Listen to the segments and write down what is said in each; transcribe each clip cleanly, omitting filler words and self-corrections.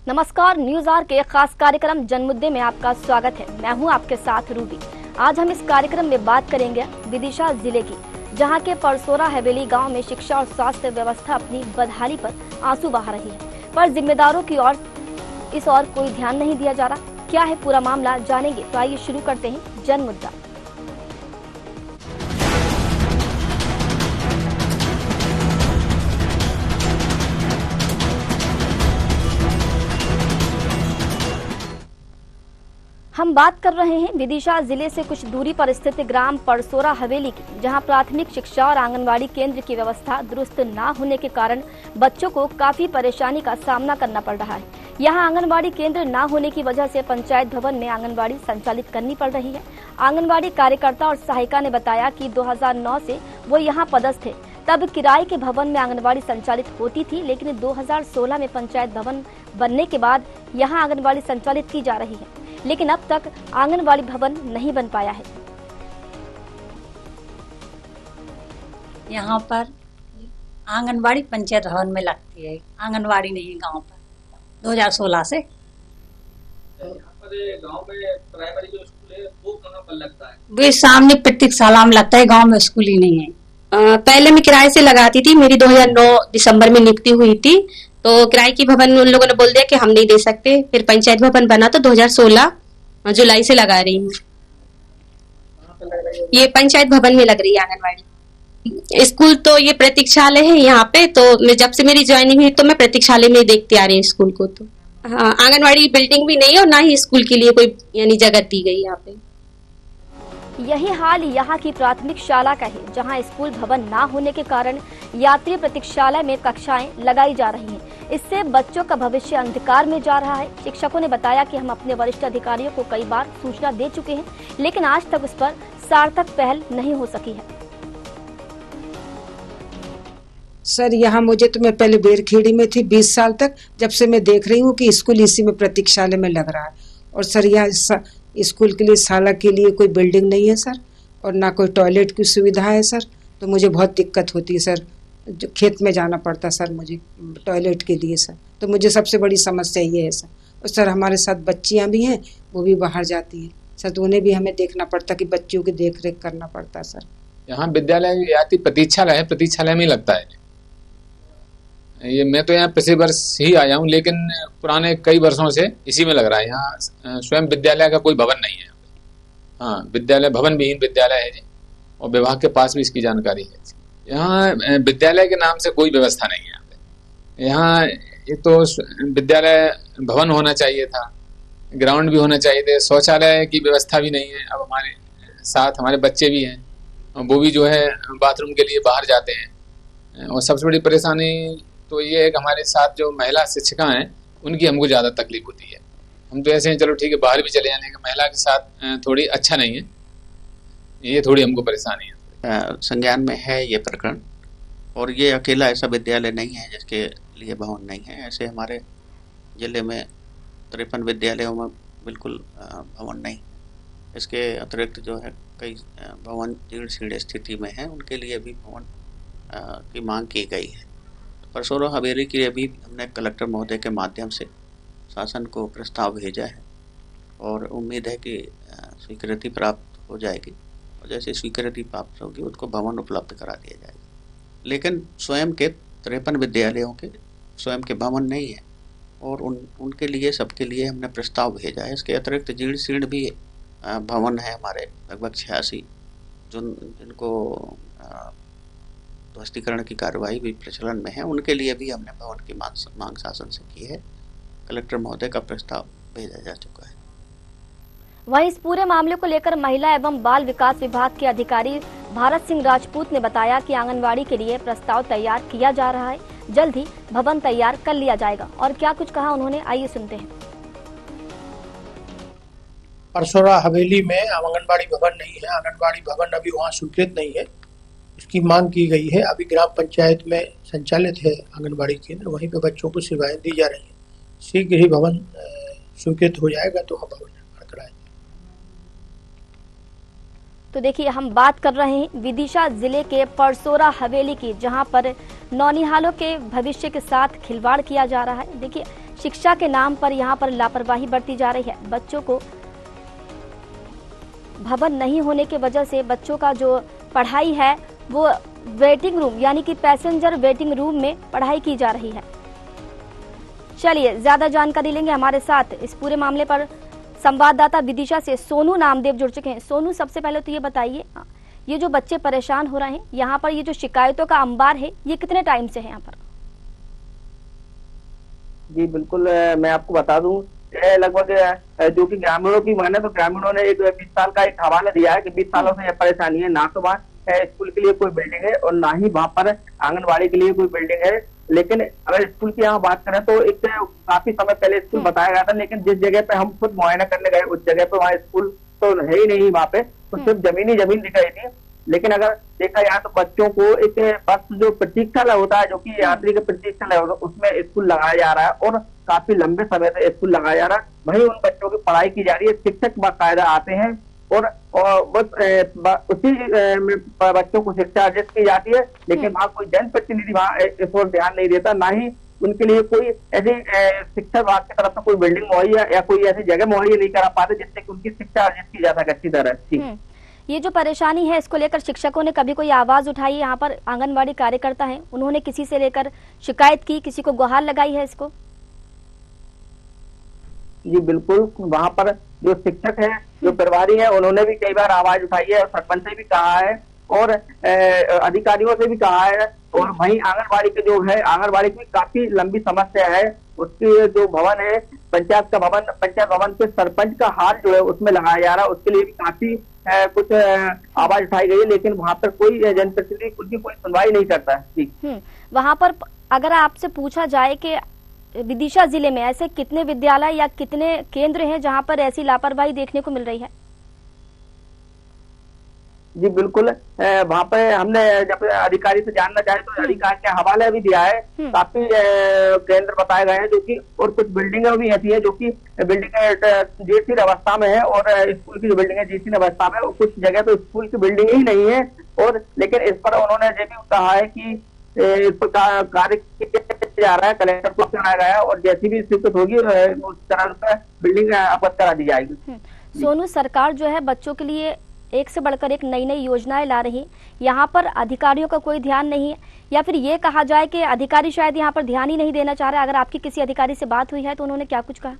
नमस्कार, news are के खास कार्यक्रम जनमुद्दे में आपका स्वागत है। मैं हूं आपके साथ रूबी। आज हम इस कार्यक्रम में बात करेंगे विदिशा जिले की, जहां के परसोरा हवेली गांव में शिक्षा और स्वास्थ्य व्यवस्था अपनी बदहाली पर आंसू बहा रही है, पर जिम्मेदारों की ओर इस ओर कोई ध्यान नहीं दिया जा रहा। क्या है पूरा मामला, जानेंगे। तो आइए शुरू करते हैं जनमुद्दा। हम बात कर रहे हैं विदिशा जिले से कुछ दूरी पर स्थित ग्राम परसोरा हवेली की, जहां प्राथमिक शिक्षा और आंगनबाड़ी केंद्र की व्यवस्था दुरुस्त न होने के कारण बच्चों को काफी परेशानी का सामना करना पड़ रहा है। यहां आंगनबाड़ी केंद्र न होने की वजह से पंचायत भवन में आंगनबाड़ी संचालित करनी पड़ रही है। आंगनबाड़ी कार्यकर्ता और सहायिका ने बताया कि 2009 से वो यहाँ पदस्थ थे, तब किराए के भवन में आंगनबाड़ी संचालित होती थी, लेकिन 2016 में पंचायत भवन बनने के बाद यहाँ आंगनबाड़ी संचालित की जा रही है, लेकिन अब तक आंगनबाड़ी भवन नहीं बन पाया है। यहाँ पर आंगनबाड़ी पंचायत भवन में लगती है, आंगनबाड़ी नहीं गांव पर 2016 से। गांव में प्राइमरी जो स्कूल है वो कहाँ पर लगता है? वे सामने प्रतीक्षाला में लगता है, गांव में स्कूल ही नहीं है। पहले मैं किराए से लगाती थी, मेरी 2009 दिसंबर में नियुक्ति हुई थी, तो किराए की भवन उन लोगों ने बोल दिया कि हम नहीं दे सकते। फिर पंचायत भवन बना तो 2016 जुलाई से लगा रही हूँ। ये पंचायत भवन में लग रही है आंगनबाड़ी। स्कूल तो ये प्रतीक्षालय है यहाँ पे, तो मैं जब से मेरी ज्वाइनिंग हुई तो मैं प्रतीक्षालय में देखती आ रही हूँ स्कूल को। तो हाँ, आंगनबाड़ी बिल्डिंग भी नहीं है और ना ही स्कूल के लिए कोई यानी जगह दी गई यहाँ पे। यही हाल यहाँ की प्राथमिक शाला का है, जहाँ स्कूल भवन न होने के कारण यात्री प्रतीक्षालय में कक्षाएं लगाई जा रही हैं। इससे बच्चों का भविष्य अंधकार में जा रहा है। शिक्षकों ने बताया कि हम अपने वरिष्ठ अधिकारियों को कई बार सूचना दे चुके हैं, लेकिन आज तक उस पर सार्थक पहल नहीं हो सकी है। सर, यहाँ मुझे तो मैं पहले बेरखेड़ी में थी 20 साल तक, जब से मैं देख रही हूँ कि स्कूल इसी में प्रतीक्षालय में लग रहा है। और सर, यहाँ स्कूल के लिए शाला के लिए कोई बिल्डिंग नहीं है सर, और ना कोई टॉयलेट की सुविधा है सर। तो मुझे बहुत दिक्कत होती है सर, जो खेत में जाना पड़ता सर मुझे टॉयलेट के लिए सर। तो मुझे सबसे बड़ी समस्या ये है सर। और सर, हमारे साथ बच्चियाँ भी हैं, वो भी बाहर जाती हैं सर, तो उन्हें भी हमें देखना पड़ता कि बच्चियों की देख रेख करना पड़ता सर। यहाँ विद्यालय यात्री प्रतीक्षालय है, प्रतीक्षालय में लगता है ये। मैं तो यहाँ पिछले वर्ष ही आया हूँ, लेकिन पुराने कई वर्षों से इसी में लग रहा है। यहाँ स्वयं विद्यालय का कोई भवन नहीं है। हाँ, विद्यालय भवन विहीन विद्यालय है जी, और विभाग के पास भी इसकी जानकारी है। यहाँ विद्यालय के नाम से कोई व्यवस्था नहीं है। यहाँ एक तो विद्यालय भवन होना चाहिए था, ग्राउंड भी होना चाहिए थे, शौचालय की व्यवस्था भी नहीं है। अब हमारे साथ हमारे बच्चे भी हैं, वो भी जो है बाथरूम के लिए बाहर जाते हैं। और सबसे बड़ी परेशानी तो ये है कि हमारे साथ जो महिला शिक्षिका हैं, उनकी हमको ज़्यादा तकलीफ होती है। हम तो ऐसे हैं, चलो ठीक है बाहर भी चले जाने, महिला के साथ थोड़ी अच्छा नहीं है, ये थोड़ी हमको परेशानी है। संज्ञान में है ये प्रकरण, और ये अकेला ऐसा विद्यालय नहीं है जिसके लिए भवन नहीं है। ऐसे हमारे जिले में 53 विद्यालयों में बिल्कुल भवन नहीं। इसके अतिरिक्त जो है कई भवन जीर्ण शीर्ण स्थिति में हैं, उनके लिए भी भवन की मांग की गई है। परसोरा हवेली के लिए भी हमने कलेक्टर महोदय के माध्यम से शासन को प्रस्ताव भेजा है, और उम्मीद है कि स्वीकृति प्राप्त हो जाएगी, और जैसे स्वीकृति प्राप्त होगी उसको भवन उपलब्ध करा दिया जाएगा। लेकिन स्वयं के 53 विद्यालयों के स्वयं के भवन नहीं है, और उनके लिए सबके लिए हमने प्रस्ताव भेजा है। इसके अतिरिक्त जीर्ण शीर्ण भी भवन है हमारे लगभग 86, जिनको ध्वस्तीकरण की कार्यवाही भी प्रचलन में है। उनके लिए भी हमने भवन की मांग शासन से की है। कलेक्टर महोदय का प्रस्ताव भेजा जा चुका है। वहीं इस पूरे मामले को लेकर महिला एवं बाल विकास विभाग के अधिकारी भारत सिंह राजपूत ने बताया कि आंगनबाड़ी के लिए प्रस्ताव तैयार किया जा रहा है, जल्द ही भवन तैयार कर लिया जाएगा। और क्या कुछ कहा उन्होंने, आइए सुनते हैं। परसोरा हवेली में आंगनबाड़ी भवन नहीं है, आंगनबाड़ी भवन अभी वहाँ स्वीकृत नहीं है, इसकी मांग की गई है। अभी ग्राम पंचायत में संचालित है आंगनबाड़ी केंद्र, वहीं पे बच्चों को सेवाएं दी जा रही हैं। शीघ्र ही भवन स्वीकृत हो जाएगा तो हम भवन निर्माण कराएंगे। तो देखिए, हम बात कर रहे हैं विदिशा जिले के परसोरा हवेली की, जहां पर नौनिहालों के भविष्य के साथ खिलवाड़ किया जा रहा है। देखिए, शिक्षा के नाम पर यहाँ पर लापरवाही बरती जा रही है। बच्चों को भवन नहीं होने की वजह से बच्चों का जो पढ़ाई है वो वेटिंग रूम यानी कि पैसेंजर वेटिंग रूम में पढ़ाई की जा रही है। चलिए ज्यादा जानकारी लेंगे, हमारे साथ इस पूरे मामले पर संवाददाता विदिशा से सोनू नामदेव जुड़ चुके हैं। सोनू, सबसे पहले तो ये बताइए, ये जो बच्चे परेशान हो रहे हैं यहाँ पर, ये जो शिकायतों का अंबार है, ये कितने टाइम से है यहाँ पर? जी बिल्कुल, मैं आपको बता दूं, लगभग जो कि ग्रामीणों की माने तो ग्रामीणों ने एक 20 साल का एक हवाला दिया है कि 20 सालों से यह परेशानी है। ना तो वहाँ स्कूल के लिए कोई बिल्डिंग है और ना ही वहाँ पर आंगनबाड़ी के लिए कोई बिल्डिंग है। लेकिन अगर स्कूल की यहाँ बात करें तो एक काफी समय पहले स्कूल बताया गया था, लेकिन जिस जगह पे हम खुद मुआयना करने गए उस जगह पे वहाँ स्कूल तो है ही नहीं। वहाँ पे तो सिर्फ जमीन दिख रही थी। लेकिन अगर देखा जाए तो बच्चों को एक बस जो प्रतीक्षालय होता है, जो कि यात्री का प्रतीक्षालय होता है, उसमें स्कूल लगाया जा रहा है और काफी लंबे समय से स्कूल लगाया जा रहा है। वहीं उन बच्चों की पढ़ाई की जा रही है, शिक्षक बाकायदा आते हैं और उसी में बच्चों को शिक्षा अर्जित की जाती है। लेकिन वहाँ कोई जनप्रतिनिधि वहाँ इस ओर ध्यान नहीं देता, ना ही उनके लिए कोई ऐसी शिक्षा विभाग की तरफ से कोई बिल्डिंग मुहैया या कोई ऐसी जगह मुहैया नहीं करा पाते जिससे कि उनकी शिक्षा अर्जित की जा सके अच्छी तरह। ये जो परेशानी है इसको लेकर शिक्षकों ने कभी कोई आवाज उठाई? यहाँ पर आंगनबाड़ी कार्यकर्ता हैं, उन्होंने किसी से लेकर शिकायत की, किसी को गुहार लगाई है इसको? जी बिल्कुल, वहाँ पर जो शिक्षक है, जो प्रभारी है, उन्होंने भी कई बार आवाज उठाई है और सरपंच से भी कहा है और अधिकारियों से भी कहा है। और वहीं आंगनबाड़ी के जो है, आंगनबाड़ी की काफी लंबी समस्या है। उसकी जो भवन है, पंचायत भवन के सरपंच का हाल जो है उसमें लगाया जा रहा है, उसके लिए भी काफी कुछ आवाज उठाई गई है, लेकिन वहाँ पर कोई जनप्रतिनिधि उनकी कोई सुनवाई नहीं करता है। जी, वहाँ पर अगर आपसे पूछा जाए कि विदिशा जिले में ऐसे कितने विद्यालय या कितने केंद्र हैं जहाँ पर ऐसी लापरवाही देखने को मिल रही है? जी बिल्कुल, वहाँ पे हमने जब अधिकारी से जानना चाहे तो अधिकारी के हवाले भी दिया है। काफी केंद्र बताए गए हैं जो कि, और कुछ बिल्डिंगें भी ऐसी है जो कि बिल्डिंग जीर्ण अवस्था में है और स्कूल की जो बिल्डिंग है जीर्ण अवस्था में, और कुछ जगह तो स्कूल की बिल्डिंग ही नहीं है। और लेकिन इस पर उन्होंने ये भी कहा है कि इस पर कार्य किया जा रहा है, कलेक्टर को कराया गया है और जैसी भी स्थिति होगी उस तरह से बिल्डिंग अवगत करा दी जाएगी। सोनू, सरकार जो है बच्चों के लिए एक से बढ़कर एक नई नई योजनाएं ला रही, यहाँ पर अधिकारियों का कोई ध्यान नहीं है, या फिर ये कहा जाए कि अधिकारी शायद यहाँ पर ध्यान ही नहीं देना चाह रहे? अगर आपकी किसी अधिकारी से बात हुई है तो उन्होंने क्या कुछ कहा?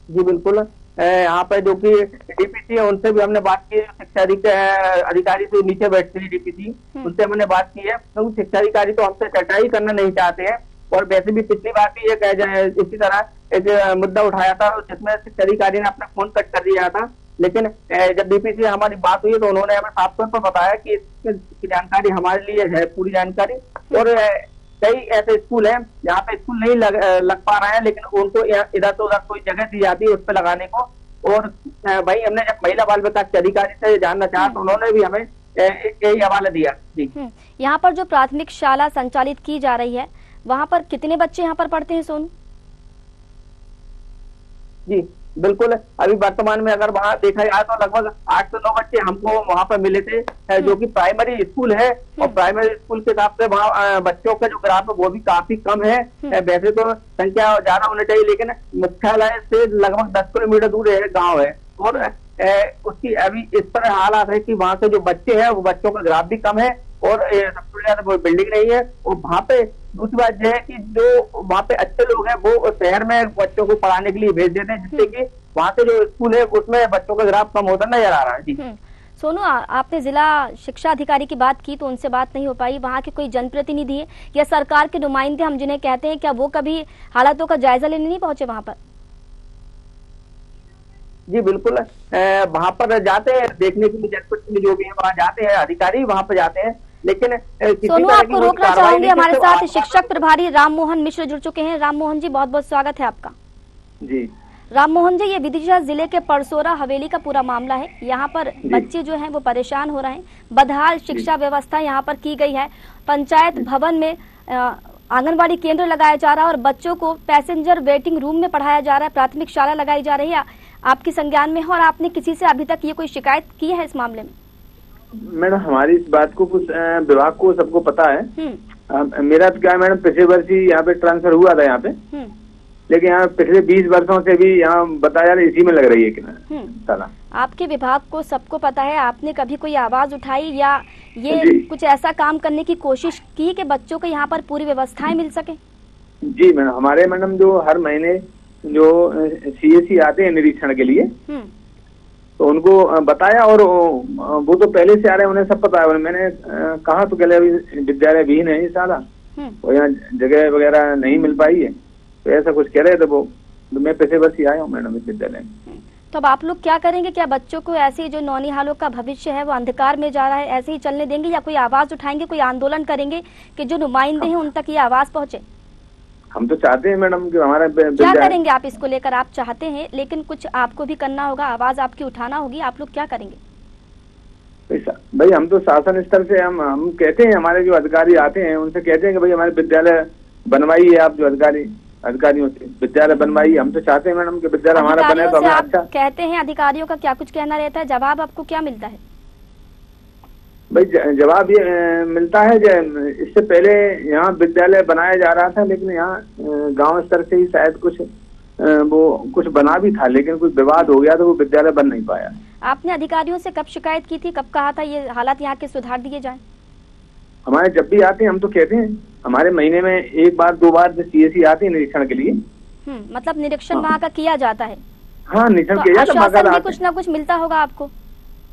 जी बिल्कुल, यहाँ पे जो कि डीपीसी है उनसे भी हमने बात की, शिक्षा अधिकारी से नीचे बैठते हैं डीपीसी, उनसे हमने बात की है। तो शिक्षा अधिकारी तो हमसे चर्चा ही करना नहीं चाहते हैं। और वैसे भी पिछली बार भी ये इसी तरह एक मुद्दा उठाया था जिसमें शिक्षा अधिकारी ने अपना फोन कट कर दिया था। लेकिन जब डीपीसी से हमारी बात हुई तो उन्होंने हमें साफ तौर पर बताया कि इसकी जानकारी हमारे लिए है, पूरी जानकारी। और कई ऐसे स्कूल हैं जहाँ पे स्कूल नहीं लग पा रहे हैं, लेकिन उनको इधर तो उधर कोई जगह दी जाती है उस पर लगाने को। और भाई हमने जब महिला बाल विकास के अधिकारी से जानना चाहा तो उन्होंने भी हमें यही हवाला दिया। जी, यहाँ पर जो प्राथमिक शाला संचालित की जा रही है वहाँ पर कितने बच्चे यहाँ पर पढ़ते हैं सोनू? जी बिल्कुल, अभी वर्तमान में अगर वहाँ देखा जाए तो लगभग 8 से 9 बच्चे हमको वहाँ पर मिले थे, जो कि प्राइमरी स्कूल है। और प्राइमरी स्कूल के हिसाब से वहाँ बच्चों का जो ग्राफ है वो भी काफी कम है। वैसे तो संख्या ज्यादा होनी चाहिए, लेकिन मुख्यालय से लगभग 10 किलोमीटर दूर है गाँव है। और उसकी अभी इस तरह हालात है कि वहाँ के जो बच्चे हैं वो बच्चों का ग्राफ भी कम है और सबसे ज्यादा वो बिल्डिंग नहीं है। और वहाँ पे दूसरी बात यह है कि जो वहाँ पे अच्छे लोग हैं वो शहर में बच्चों को पढ़ाने के लिए भेज देते हैं, जिससे कि वहाँ से जो स्कूल है उसमें बच्चों का ग्राफ कम होता नजर आ रहा है। जी सोनू, आपने जिला शिक्षा अधिकारी की बात की तो उनसे बात नहीं हो पाई, वहाँ के कोई जनप्रतिनिधि है या सरकार के नुमाइंदे हम जिन्हें कहते हैं, क्या वो कभी हालातों का जायजा लेने नहीं पहुंचे वहाँ पर? जी बिल्कुल, वहाँ पर जाते हैं देखने के लिए, जनप्रतिनिधि जो भी है वहाँ जाते हैं, अधिकारी वहाँ पर जाते हैं। लेकिन सोनू, आपको रोकना चाहूंगी, हमारे साथ शिक्षक प्रभारी राममोहन मिश्र जुड़ चुके हैं। राममोहन जी, बहुत बहुत स्वागत है आपका। जी राममोहन जी, ये विदिशा जिले के परसोरा हवेली का पूरा मामला है। यहाँ पर बच्चे जो हैं वो परेशान हो रहे हैं, बदहाल शिक्षा व्यवस्था यहाँ पर की गई है। पंचायत भवन में आंगनबाड़ी केंद्र लगाया जा रहा है और बच्चों को पैसेंजर वेटिंग रूम में पढ़ाया जा रहा है, प्राथमिक शाला लगाई जा रही है। आपके संज्ञान में है और आपने किसी से अभी तक ये कोई शिकायत की है इस मामले में? मैडम, हमारी इस बात को कुछ विभाग को सबको पता है मेरा तो क्या है मैडम, पिछले वर्ष ही यहाँ पे ट्रांसफर हुआ था यहाँ पे, लेकिन यहाँ पिछले 20 वर्षों से भी यहाँ बताया इसी में लग रही है कि साला। आपके विभाग को सबको पता है, आपने कभी कोई आवाज उठाई या ये कुछ ऐसा काम करने की कोशिश की कि बच्चों को यहाँ पर पूरी व्यवस्थाएं मिल सके? जी मैडम, हमारे मैडम जो हर महीने जो CSC आते हैं निरीक्षण के लिए, तो उनको बताया, और वो तो पहले से आ रहे हैं, उन्हें सब पता है। मैंने कहा तो कहले अभी विद्यालय भी नहीं साला, और यहाँ जगह वगैरह नहीं मिल पाई है, तो ऐसा कुछ कह रहे थे वो। तो मैं पिछले वर्ष ही आया हूँ मैडम इस विद्यालय में। तो अब आप लोग क्या करेंगे? क्या बच्चों को ऐसे जो नौनिहालों का भविष्य है वो अंधकार में जा रहा है, ऐसे ही चलने देंगे या कोई आवाज उठाएंगे, कोई आंदोलन करेंगे कि जो नुमाइंदे हैं उन तक ये आवाज पहुंचे? हम तो चाहते हैं मैडम कि हमारा क्या करेंगे आप इसको लेकर? आप चाहते हैं लेकिन कुछ आपको भी करना होगा, आवाज आपकी उठाना होगी, आप लोग क्या करेंगे? भाई हम तो शासन स्तर से हम कहते हैं, हमारे जो अधिकारी आते हैं उनसे कहते हैं कि भाई हमारे विद्यालय बनवाइए, आप जो अधिकारियों से विद्यालय बनवाइए। हम तो चाहते हैं मैडम कि विद्यालय हमारा बने तो हमें अच्छा। कहते हैं अधिकारियों का क्या कुछ कहना रहता है, जवाब आपको क्या मिलता है? भाई जवाब ये मिलता है कि इससे पहले यहाँ विद्यालय बनाया जा रहा था, लेकिन यहाँ गांव स्तर से ही शायद कुछ बना भी था, लेकिन कुछ विवाद हो गया तो वो विद्यालय बन नहीं पाया। आपने अधिकारियों से कब शिकायत की थी, कब कहा था ये हालात यहाँ के सुधार दिए जाएं? हमारे जब भी आते हैं हम तो कहते हैं, हमारे महीने में 1 बार 2 बार CSC आती है निरीक्षण के लिए। मतलब निरीक्षण वहाँ का किया जाता है? हाँ, निरीक्षण किया जाता है। आश्वासन भी कुछ ना कुछ मिलता होगा आपको?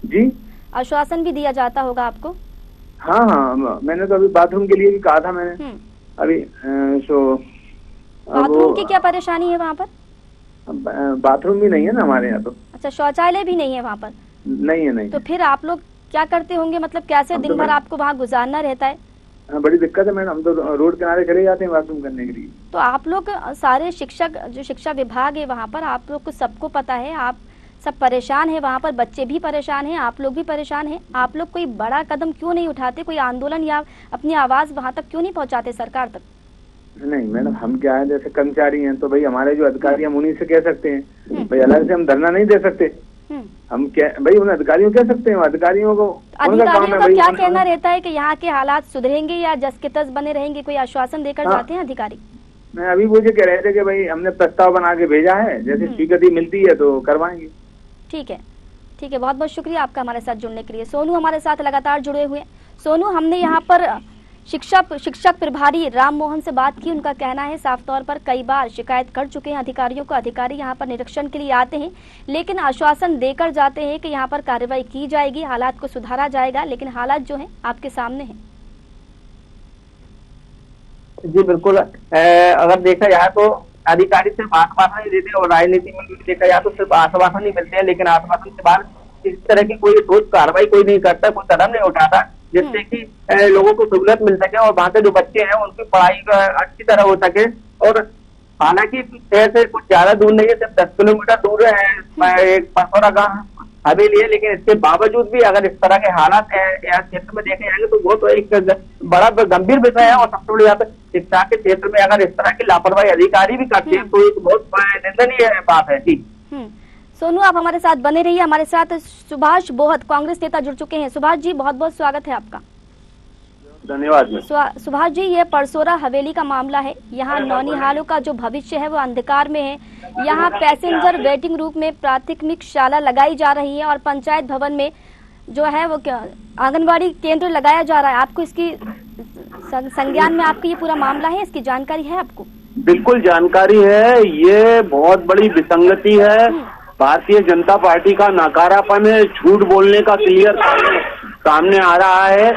जी, आश्वासन भी दिया जाता होगा आपको? हाँ, मैंने तो अभी बाथरूम के लिए भी कहा था मैंने अभी। बाथरूम की क्या परेशानी है वहाँ पर? बाथरूम भी नहीं है ना हमारे यहाँ तो। अच्छा, शौचालय भी नहीं है वहाँ पर? नहीं है। नहीं तो फिर आप लोग क्या करते होंगे, मतलब कैसे दिन भर आपको वहाँ गुजारना रहता है? बड़ी दिक्कत है मैडम, हम तो रोड किनारे चले जाते हैं बाथरूम करने के लिए। तो आप लोग सारे शिक्षक, जो शिक्षा विभाग है वहाँ पर, आप लोग को सबको पता है, आप सब परेशान है, वहाँ पर बच्चे भी परेशान हैं, आप लोग भी परेशान हैं। आप लोग कोई बड़ा कदम क्यों नहीं उठाते, कोई आंदोलन या अपनी आवाज वहाँ तक क्यों नहीं पहुँचाते सरकार तक? नहीं मैडम, हम क्या है, जैसे कर्मचारी हैं तो भाई हमारे जो अधिकारी हम उन्हीं से कह सकते हैं, भाई अलग से हम धरना नहीं दे सकते। हम क्या भाई उन अधिकारियों कह सकते हैं, अधिकारियों को क्या कहना रहता है कि यहाँ के हालात सुधरेंगे या जस के तस बने रहेंगे? कोई आश्वासन देकर जाते हैं अधिकारी? मैं अभी मुझे कह रहे थे कि भाई हमने प्रस्ताव बना के भेजा है, जैसे स्वीकृति मिलती है तो करवाएंगे। ठीक है, बहुत बहुत शुक्रिया आपका हमारे साथ जुड़ने के लिए। सोनू हमारे साथ लगातार जुड़े हुए। सोनू, हमने यहाँ पर शिक्षक प्रभारी राम मोहन से बात की। उनका कहना है साफ तौर पर कई बार शिकायत कर चुके हैं अधिकारियों को, अधिकारी यहाँ पर निरीक्षण के लिए आते हैं लेकिन आश्वासन देकर जाते हैं कि यहाँ पर कार्रवाई की जाएगी, हालात को सुधारा जाएगा, लेकिन हालात जो हैं आपके सामने हैं। जी बिल्कुल, अगर देखा जाए तो अधिकारी सिर्फ आश्वासन ही देते हैं, और राजनीति में भी देखा जाए तो सिर्फ आश्वासन ही मिलते हैं, लेकिन आश्वासन के बाद इस तरह की कोई ठोस कार्रवाई कोई नहीं करता, कोई कदम नहीं उठाता जिससे कि लोगों को सहूलत मिल सके और वहाँ के जो बच्चे हैं उनकी पढ़ाई अच्छी तरह हो सके। और हालांकि शहर से कुछ ज्यादा दूर नहीं है, सिर्फ 10 किलोमीटर दूर है एक परसौरा गाँव हवेली है, लेकिन इसके बावजूद भी अगर इस तरह के हालात क्षेत्र में देखे जाएंगे तो वो तो एक बड़ा गंभीर विषय है। और सबसे बड़ी बात शिक्षा के क्षेत्र में अगर इस तरह की लापरवाही अधिकारी भी करते हैं तो एक बहुत निंदनीय बात है। जी सोनू, आप हमारे साथ बने रहिए। हमारे साथ सुभाष बोहत कांग्रेस नेता जुड़ चुके हैं। सुभाष जी, बहुत बहुत स्वागत है आपका। धन्यवाद। सुभाष जी, ये परसौरा हवेली का मामला है। यहाँ नौनिहालों का जो भविष्य है वो अंधकार में है। यहाँ पैसेंजर वेटिंग रूम में प्राथमिक शाला लगाई जा रही है और पंचायत भवन में जो है वो आंगनबाड़ी केंद्र लगाया जा रहा है। आपको इसकी संज्ञान में आपको ये पूरा मामला है, इसकी जानकारी है आपको? बिल्कुल जानकारी है। ये बहुत बड़ी विसंगति है, भारतीय जनता पार्टी का नाकारापन है, झूठ बोलने का क्लियर सामने आ रहा है।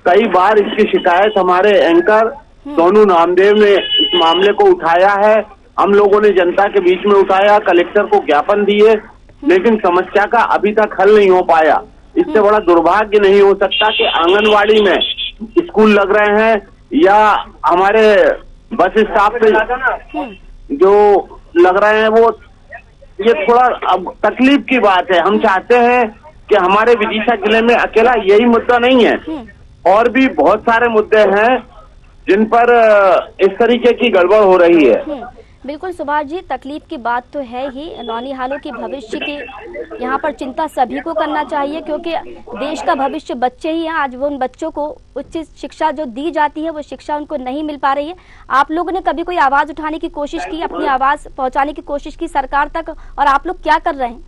कई बार इसकी शिकायत हमारे एंकर सोनू नामदेव ने इस मामले को उठाया है, हम लोगों ने जनता के बीच में उठाया, कलेक्टर को ज्ञापन दिए, लेकिन समस्या का अभी तक हल नहीं हो पाया। इससे बड़ा दुर्भाग्य नहीं हो सकता कि आंगनवाड़ी में स्कूल लग रहे हैं या हमारे बस स्टॉप पे जो लग रहे हैं, वो ये थोड़ा अब तकलीफ की बात है। हम चाहते हैं कि हमारे विदिशा जिले में अकेला यही मुद्दा नहीं है, और भी बहुत सारे मुद्दे हैं जिन पर इस तरीके की गड़बड़ हो रही है। बिल्कुल सुभाष जी, तकलीफ की बात तो है ही। नौनिहालों के भविष्य की यहाँ पर चिंता सभी को करना चाहिए, क्योंकि देश का भविष्य बच्चे ही हैं। आज वो उन बच्चों को उच्च शिक्षा जो दी जाती है वो शिक्षा उनको नहीं मिल पा रही है। आप लोगों ने कभी कोई आवाज उठाने की कोशिश की, अपनी आवाज पहुंचाने की कोशिश की सरकार तक, और आप लोग क्या कर रहे हैं?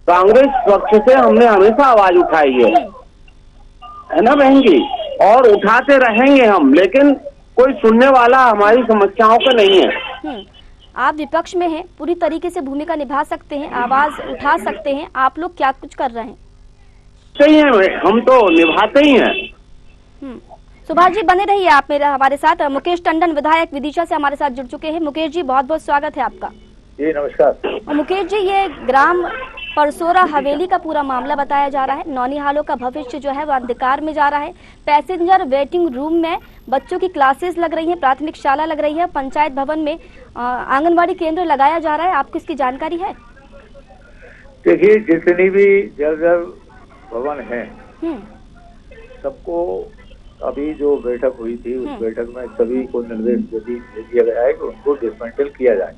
कांग्रेस पक्ष से हमने हमेशा आवाज उठाई है ना बहन जी, और उठाते रहेंगे हम, लेकिन कोई सुनने वाला हमारी समस्याओं का नहीं है। आप विपक्ष में हैं, पूरी तरीके से भूमिका निभा सकते हैं, आवाज उठा सकते हैं, आप लोग क्या कुछ कर रहे हैं? सही है, हम तो निभाते ही हैं। सुभाष जी बने रहिए आप हमारे साथ। मुकेश टंडन विधायक विदिशा से हमारे साथ जुड़ चुके हैं। मुकेश जी बहुत बहुत स्वागत है आपका। जी नमस्कार। और मुकेश जी, ये ग्राम परसोरा हवेली का पूरा मामला बताया जा रहा है। नौनिहालों का भविष्य जो है वो अंधकार में जा रहा है। पैसेंजर वेटिंग रूम में बच्चों की क्लासेस लग रही है, प्राथमिक शाला लग रही है, पंचायत भवन में आंगनवाड़ी केंद्र लगाया जा रहा है। आपको इसकी जानकारी है? देखिए, जितनी भी जर्जर भवन है सबको अभी जो बैठक हुई थी उस बैठक में सभी को निर्देश दे दिया गया है कि उनको डिसमेंटल किया जाए,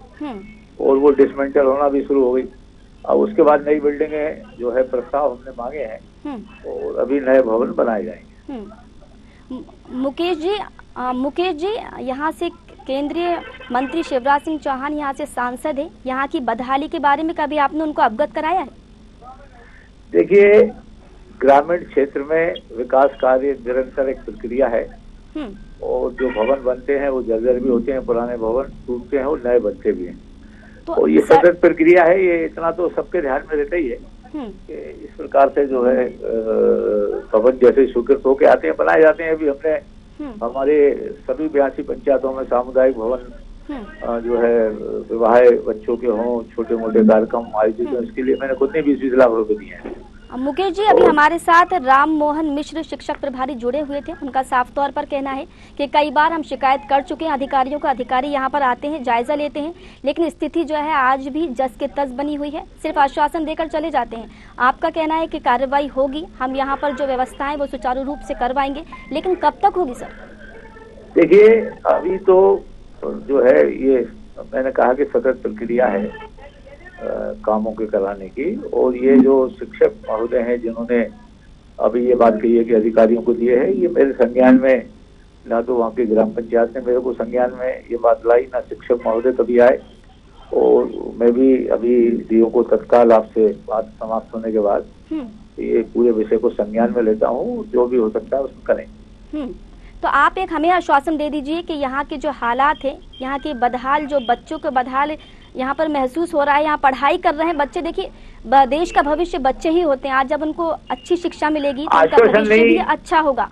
और वो डिसमेंटल होना भी शुरू हो गई। अब उसके बाद नई बिल्डिंगें जो है प्रस्ताव हमने मांगे हैं और अभी नए भवन बनाए जाएंगे। मुकेश जी यहाँ से केंद्रीय मंत्री शिवराज सिंह चौहान यहाँ से सांसद है, यहाँ की बदहाली के बारे में कभी आपने उनको अवगत कराया है? देखिए, ग्रामीण क्षेत्र में विकास कार्य निरंतर एक प्रक्रिया है, और जो भवन बनते हैं वो जर्जर भी होते हैं, पुराने भवन टूटते हैं और नए बनते भी हैं। तो ये सतत प्रक्रिया है, ये इतना तो सबके ध्यान में रहता ही है कि इस प्रकार से जो है भवन जैसे स्वीकृत होके आते हैं, बनाए जाते हैं। अभी हमने हमारे सभी 82 पंचायतों में सामुदायिक भवन जो है विवाह बच्चों के हों, छोटे मोटे कार्यक्रम आयोजित हो, इसके लिए मैंने खुद ने 20-20 लाख रुपए दिए हैं। मुकेश जी, अभी हमारे साथ राम मोहन मिश्र शिक्षक प्रभारी जुड़े हुए थे। उनका साफ तौर पर कहना है कि कई बार हम शिकायत कर चुके हैं अधिकारियों का, अधिकारी यहाँ पर आते हैं, जायजा लेते हैं, लेकिन स्थिति जो है आज भी जस के तस बनी हुई है, सिर्फ आश्वासन देकर चले जाते हैं। आपका कहना है कि कार्रवाई होगी, हम यहाँ पर जो व्यवस्थाएं वो सुचारू रूप से करवाएंगे, लेकिन कब तक होगी सर? देखिए, अभी तो जो है ये मैंने कहा कि सतत प्रक्रिया है कामों के कराने की, और ये जो शिक्षक महोदय हैं जिन्होंने अभी ये बात कही है कि अधिकारियों को दिए है, ये मेरे संज्ञान में ना तो वहाँ की ग्राम पंचायत ने मेरे को संज्ञान में ये बात लाई, ना शिक्षक महोदय कभी आए, और मैं भी अभी डीओ को तत्काल आपसे बात समाप्त होने के बाद ये पूरे विषय को संज्ञान में लेता हूँ, जो भी हो सकता है उसमें करें। तो आप एक हमें आश्वासन दे दीजिए कि यहाँ के जो हालात है, यहाँ के बदहाल जो बच्चों के बदहाल यहाँ पर महसूस हो रहा है, यहाँ पढ़ाई कर रहे हैं बच्चे, देखिए देश का भविष्य बच्चे ही होते हैं। आज जब उनको अच्छी शिक्षा मिलेगी तो उनका भविष्य भी अच्छा होगा।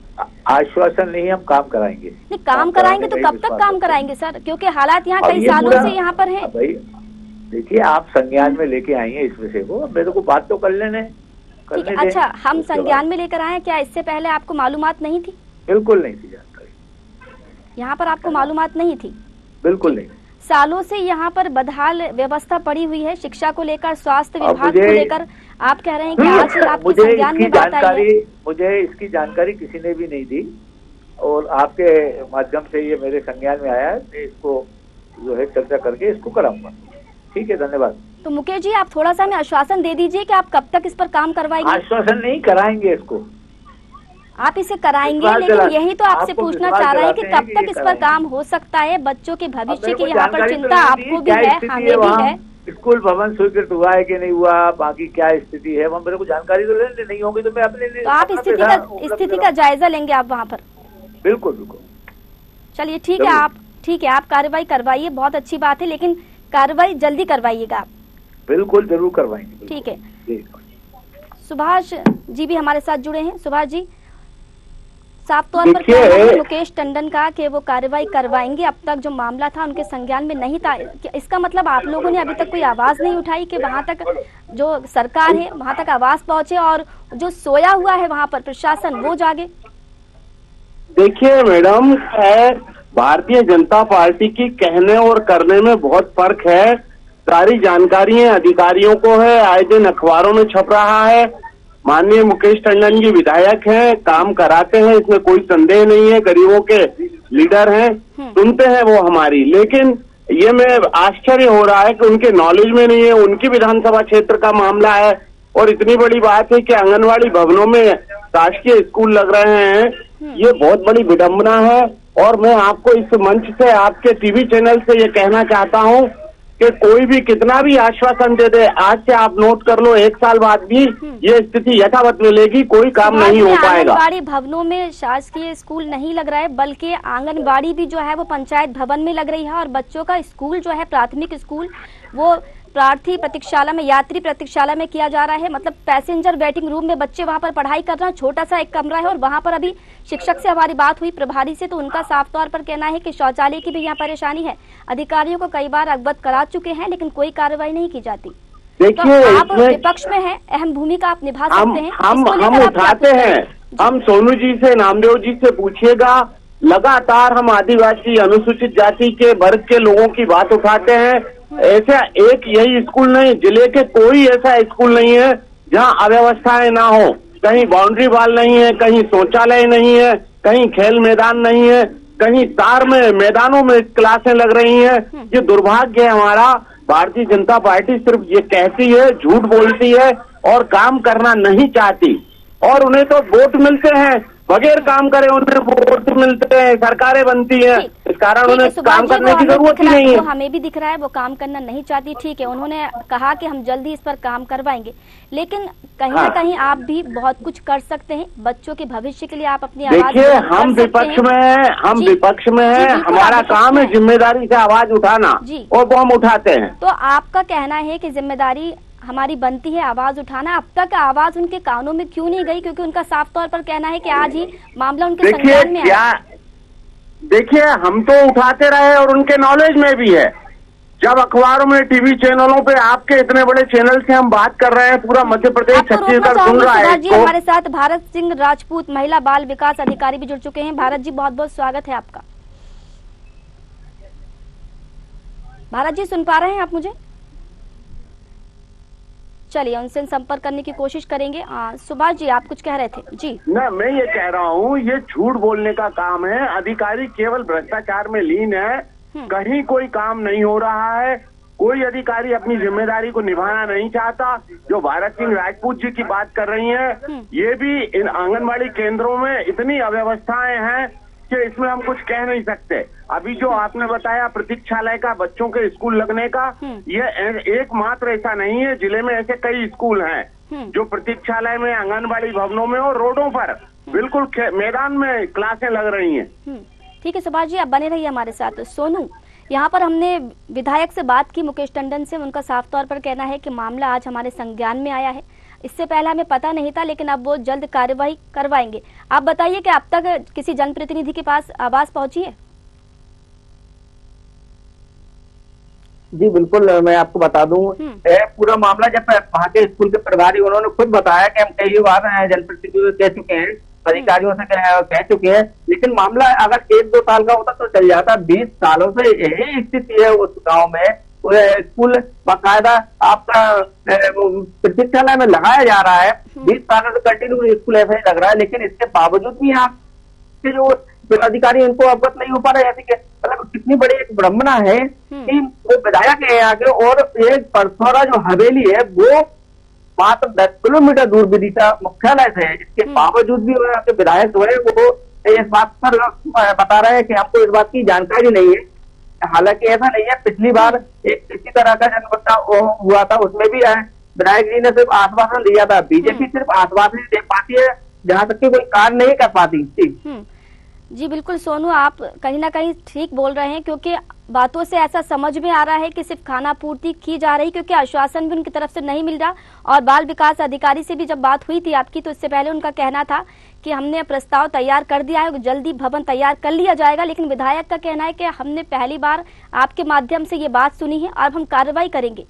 आश्वासन नहीं, हम काम कराएंगे। नहीं, काम कराएंगे तो कब तक काम कराएंगे सर, क्योंकि हालात यहाँ कई सालों से यहाँ पर है। भाई देखिए, आप संज्ञान में लेके आई हैं इस विषय को, मेरे को बात तो कर लेने। ठीक है, अच्छा, हम संज्ञान में लेकर आए, क्या इससे पहले आपको मालूमात नहीं थी? बिल्कुल नहीं थी जानकारी। यहाँ पर आपको मालूमात नहीं थी? बिल्कुल नहीं। सालों से यहाँ पर बदहाल व्यवस्था पड़ी हुई है, शिक्षा को लेकर, स्वास्थ्य विभाग को लेकर। आप कह रहे हैं कि आज ही आपके संज्ञान में बात आई है। मुझे इसकी जानकारी किसी ने भी नहीं दी, और आपके माध्यम से ये मेरे संज्ञान में आया है। मैं इसको जो है चर्चा करके इसको कराऊंगा। ठीक है, धन्यवाद। तो मुकेश जी, आप थोड़ा सा हमें आश्वासन दे दीजिए कि आप कब तक इस पर काम करवाएंगे? आश्वासन नहीं, कराएंगे इसको। आप इसे कराएंगे, लेकिन यही तो आपसे पूछना चाह रहे हैं कि कब तक इस पर काम हो सकता है? बच्चों के भविष्य की यहाँ पर चिंता आपको भी है, हमें भी है। स्कूल भवन स्वीकृत हुआ है कि नहीं हुआ, बाकी क्या स्थिति है वो मेरे को जानकारी तो लेने नहीं होगी, तो मैं अपने तो आप स्थिति का जायजा लेंगे आप वहाँ पर? बिल्कुल बिल्कुल। चलिए ठीक है, आप कार्रवाई करवाइए, बहुत अच्छी बात है, लेकिन कार्रवाई जल्दी करवाइएगा आप। बिल्कुल, जरूर करवाएंगे। ठीक है। सुभाष जी भी हमारे साथ जुड़े हैं। सुभाष जी, साफ तौर पर कहना है मुकेश टंडन का कि वो कार्रवाई करवाएंगे। अब तक जो मामला था उनके संज्ञान में नहीं था, इसका मतलब आप लोगों ने अभी तक कोई आवाज नहीं उठाई कि वहां तक जो सरकार है वहां तक आवाज पहुंचे, और जो सोया हुआ है वहां पर प्रशासन वो जागे? देखिए मैडम, भारतीय जनता पार्टी की कहने और करने में बहुत फर्क है। सारी जानकारी अधिकारियों को है, आए दिन अखबारों में छप रहा है। माननीय मुकेश टंडन जी विधायक हैं, काम कराते हैं, इसमें कोई संदेह नहीं है, गरीबों के लीडर हैं, सुनते हैं वो हमारी। लेकिन ये मैं आश्चर्य हो रहा है कि उनके नॉलेज में नहीं है, उनकी विधानसभा क्षेत्र का मामला है। और इतनी बड़ी बात है कि आंगनवाड़ी भवनों में शासकीय स्कूल लग रहे हैं, ये बहुत बड़ी विडंबना है। और मैं आपको इस मंच से, आपके टीवी चैनल से ये कहना चाहता हूँ कि कोई भी कितना भी आश्वासन दे दे, आज से आप नोट कर लो, 1 साल बाद भी ये स्थिति यथावत मिलेगी, कोई काम नहीं हो पाएगा। आंगनबाड़ी भवनों में शासकीय स्कूल नहीं लग रहा है, बल्कि आंगनबाड़ी भी जो है वो पंचायत भवन में लग रही है। और बच्चों का स्कूल जो है, प्राथमिक स्कूल, वो प्रार्थी प्रतीक्षाला में, यात्री प्रतीक्षाला में किया जा रहा है। मतलब पैसेंजर वेटिंग रूम में बच्चे वहां पर पढ़ाई कर रहे हैं, छोटा सा एक कमरा है। और वहां पर अभी शिक्षक से हमारी बात हुई, प्रभारी से, तो उनका साफ तौर पर कहना है कि शौचालय की भी यहाँ परेशानी है। अधिकारियों को कई बार अवगत करा चुके हैं, लेकिन कोई कार्रवाई नहीं की जाती। देखिए, तो आप विपक्ष में हैं, अहम भूमिका आप निभा सकते हैं। हम उठाते हैं। हम सोनू जी से, नामदेव जी से पूछिएगा, लगातार हम आदिवासी अनुसूचित जाति के वर्ग के लोगों की बात उठाते हैं। ऐसा एक यही स्कूल नहीं, जिले के कोई ऐसा स्कूल नहीं है जहां अव्यवस्थाएं ना हो। कहीं बाउंड्री वॉल नहीं है, कहीं शौचालय नहीं है, कहीं खेल मैदान नहीं है, कहीं तार में मैदानों में क्लासें लग रही हैं। ये दुर्भाग्य है हमारा। भारतीय जनता पार्टी सिर्फ ये कहती है, झूठ बोलती है और काम करना नहीं चाहती। और उन्हें तो वोट मिलते हैं, बगैर काम करे उन्हें वोट मिलते हैं, सरकारें बनती हैं, इस कारण उन्हें काम करने की जरूरत ही नहीं है। हमें भी दिख रहा है वो काम करना नहीं चाहती। ठीक है, उन्होंने कहा कि हम जल्दी इस पर काम करवाएंगे, लेकिन कहीं ना कहीं आप भी बहुत कुछ कर सकते हैं बच्चों के भविष्य के लिए। आप अपनी आवाज देखिए, हम विपक्ष में हैं, हम विपक्ष में हैं, हमारा काम है जिम्मेदारी से आवाज उठाना, और वो हम उठाते हैं। तो आपका कहना है कि जिम्मेदारी हमारी बनती है आवाज उठाना। अब तक आवाज उनके कानों में क्यों नहीं गई? क्योंकि उनका साफ तौर पर कहना है कि आज ही मामला उनके संज्ञान में आया। देखिए, हम तो उठाते रहे और उनके नॉलेज में भी है। जब अखबारों में, टीवी चैनलों पे, आपके इतने बड़े चैनल से हम बात कर रहे हैं, पूरा मध्य प्रदेश, छत्तीसगढ़ सुन रहा है। जी, हमारे साथ भारत सिंह राजपूत, महिला बाल विकास अधिकारी भी जुड़ चुके हैं। भारत जी, बहुत बहुत स्वागत है आपका। भारत जी, सुन पा रहे हैं आप मुझे? चलिए, उनसे संपर्क करने की कोशिश करेंगे। सुभाष जी, आप कुछ कह रहे थे? जी ना, मैं ये कह रहा हूँ, ये झूठ बोलने का काम है। अधिकारी केवल भ्रष्टाचार में लीन है, कहीं कोई काम नहीं हो रहा है। कोई अधिकारी अपनी जिम्मेदारी को निभाना नहीं चाहता। जो भारत सिंह राजपूत जी की बात कर रही हैं, ये भी इन आंगनबाड़ी केंद्रों में इतनी अव्यवस्थाएं हैं कि इसमें हम कुछ कह नहीं सकते। अभी जो आपने बताया प्रतीक्षालय का, बच्चों के स्कूल लगने का, ये एकमात्र ऐसा नहीं है, जिले में ऐसे कई स्कूल हैं जो प्रतीक्षालय में, आंगनबाड़ी भवनों में और रोडों पर बिल्कुल मैदान में क्लासें लग रही हैं। ठीक है सुभाष जी, आप बने रहिए हमारे साथ। सोनू, यहाँ पर हमने विधायक से बात की, मुकेश टंडन से। उनका साफ तौर पर कहना है कि मामला आज हमारे संज्ञान में आया है। इससे पहले हमें पता नहीं था, लेकिन अब वो जल्द कार्रवाई करवाएंगे। आप बताइए कि अब तक किसी जनप्रतिनिधि के पास आवाज पहुंची है? जी बिल्कुल, मैं आपको बता दूं, पूरा मामला जब वहाँ के स्कूल के प्रभारी, उन्होंने खुद बताया कि हम कई बार जनप्रतिनिधियों से कह चुके हैं, अधिकारियों से कह चुके हैं, लेकिन मामला अगर 1-2 साल का होता तो चल जाता। 20 सालों से यही स्थिति है उस गांव में। स्कूल बाकायदा आपका प्रतीक्षालय में लगाया जा रहा है, 20 सालों से कंटिन्यू स्कूल ऐसा ही लग रहा है, लेकिन इसके बावजूद भी यहाँ के जो अधिकारी इनको अवगत नहीं हो पा रहे। ऐसी मतलब कितनी बड़ी एक विडंबना है कि वो विधायक है आगे, और एक परसौरा जो हवेली है वो मात्र 10 किलोमीटर दूर विदिशा मुख्यालय से है। इसके बावजूद भी विधायक जो है वो इस बात पर बता रहे हैं कि हमको इस बात की जानकारी नहीं है। हालांकि ऐसा नहीं है, पिछली बार एक इसी तरह का जनमत हुआ था, उसमें भी विधायक जी ने सिर्फ आश्वासन दिया था। बीजेपी सिर्फ आश्वासन दे पाती है, जहां तक कि कोई कार्य नहीं कर पाती। जी बिल्कुल सोनू, आप कहीं ना कहीं ठीक बोल रहे हैं, क्योंकि बातों से ऐसा समझ में आ रहा है कि सिर्फ खाना पूर्ति की जा रही, क्योंकि आश्वासन भी उनकी तरफ से नहीं मिल रहा। और बाल विकास अधिकारी से भी जब बात हुई थी आपकी, तो इससे पहले उनका कहना था कि हमने प्रस्ताव तैयार कर दिया है, जल्दी भवन तैयार कर लिया जाएगा। लेकिन विधायक का कहना है कि हमने पहली बार आपके माध्यम से ये बात सुनी है, अब हम कार्रवाई करेंगे।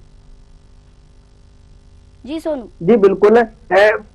जी सोनू। जी बिल्कुल,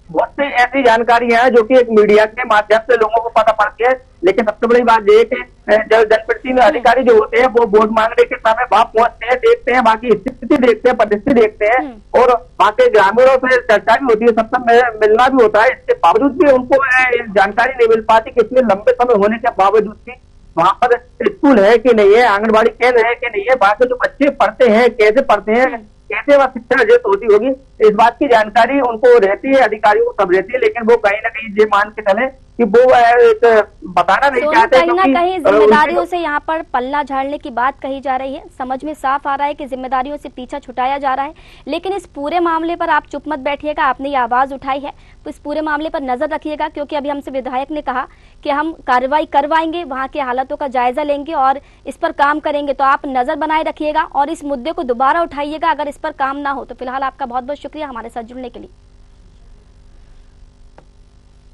बहुत सी ऐसी जानकारियां हैं जो कि एक मीडिया के माध्यम से लोगों को पता पड़ती है, लेकिन सबसे बड़ी बात ये है कि जनप्रतिनिधि अधिकारी जो होते हैं वो वोट मांगने के समय वहां पहुंचते हैं, देखते हैं, बाकी स्थिति देखते हैं, परिस्थिति देखते हैं, और वहाँ के ग्रामीणों से चर्चा भी होती है, सबसे मिलना भी होता है। इसके बावजूद भी उनको जानकारी नहीं मिल पाती कि इतने लंबे समय होने के बावजूद भी वहाँ पर स्कूल है कि नहीं है, आंगनबाड़ी केंद्र है कि नहीं है, वहाँ के जो बच्चे पढ़ते हैं कैसे पढ़ते हैं, कैसे वह शिक्षा अर्जित होती होगी, इस बात की जानकारी उनको रहती है, अधिकारियों को सब रहती है, लेकिन वो कहीं ना कहीं ये मान के चले कि वो एक बताना नहीं चाहते। कहीं ना कहीं जिम्मेदारियों से यहाँ पर पल्ला झाड़ने की बात कही जा रही है। समझ में साफ आ रहा है कि जिम्मेदारियों से पीछा छुटाया जा रहा है, लेकिन इस पूरे मामले पर आप चुप मत बैठिएगा। आपने ये आवाज उठाई है तो इस पूरे मामले पर नजर रखिएगा, क्योंकि अभी हमसे विधायक ने कहा कि हम कार्रवाई करवाएंगे, वहाँ के हालातों का जायजा लेंगे और इस पर काम करेंगे। तो आप नजर बनाए रखिएगा और इस मुद्दे को दोबारा उठाइएगा अगर इस पर काम ना हो तो। फिलहाल आपका बहुत बहुत शुक्रिया हमारे साथ जुड़ने के लिए।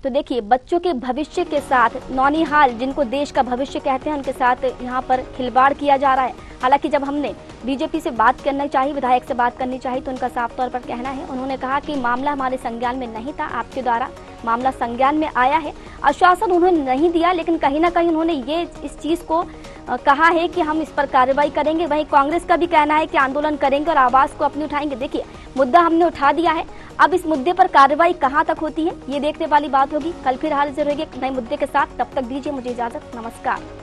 तो देखिए, बच्चों के भविष्य के साथ नौनिहाल, जिनको देश का भविष्य कहते हैं, उनके साथ यहाँ पर खिलवाड़ किया जा रहा है। हालांकि जब हमने बीजेपी से बात करना चाहिए, विधायक से बात करनी चाहिए, तो उनका साफ तौर पर कहना है, उन्होंने कहा कि मामला हमारे संज्ञान में नहीं था, आपके द्वारा मामला संज्ञान में आया है। आश्वासन उन्होंने नहीं दिया, लेकिन कहीं ना कहीं उन्होंने ये इस चीज को कहा है कि हम इस पर कार्रवाई करेंगे। वहीं कांग्रेस का भी कहना है कि आंदोलन करेंगे और आवाज को अपनी उठाएंगे। देखिए, मुद्दा हमने उठा दिया है, अब इस मुद्दे पर कार्रवाई कहां तक होती है ये देखने वाली बात होगी। कल फिर हाजिर रहेंगे एक नए मुद्दे के साथ, तब तक दीजिए मुझे इजाजत, नमस्कार।